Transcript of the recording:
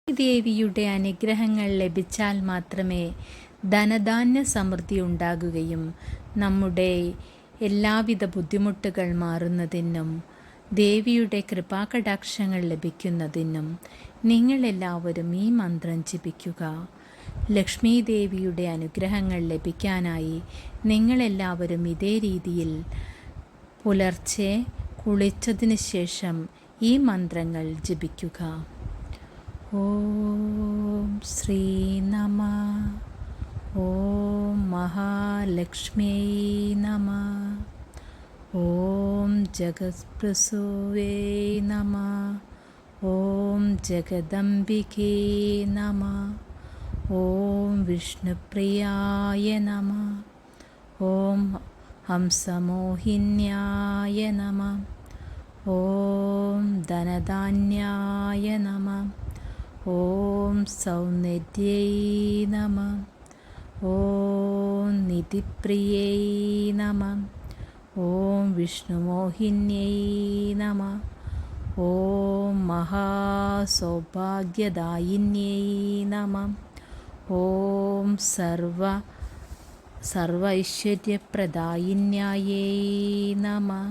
ദേവിയുടെ അനുഗ്രഹങ്ങൾ ലഭിച്ചാൽ മാത്രമേ ധനധാന്യ സമൃദ്ധി ഉണ്ടാകുകയും നമ്മുടെ എല്ലാവിധ ബുദ്ധിമുട്ടുകൾ മാറുന്നതിനും ദേവിയുടെ കൃപാകടാക്ഷങ്ങൾ ലഭിക്കുന്നതിനും നിങ്ങളെല്ലാവരും ഈ മന്ത്രം ജപിക്കുക. ലക്ഷ്മി ദേവിയുടെ അനുഗ്രഹങ്ങൾ ലഭിക്കാനായി നിങ്ങളെല്ലാവരും ഇതേ രീതിയിൽ പുലർച്ചെ കുളിച്ചതിന് ശേഷം ഈ മന്ത്രങ്ങൾ ജപിക്കുക. ഓം ശ്രീ നമ. ഓം മഹാലക്ഷ്മ്യൈ നമ. ഓം ജഗത്പ്രസൂവേ നമ. ഓം ജഗദംബികേ നമ. ഓം വിഷ്ണുപ്രിയായ നമ. ഓം ഹംസമോഹിന്യായ നമ. ഓം ധനധാന്യായ നമ. ഓം സൗന്ദര്യൈ നമ. ഓം നിധിപ്രിയൈ നമ. ഓം വിഷ്ണുമോഹിന്യൈ നമ. ഓം മഹാസൗഭാഗ്യദായിന്യൈ നമ. ഓം സർവ ഐശ്വര്യപ്രദായിന്യായൈ നമ.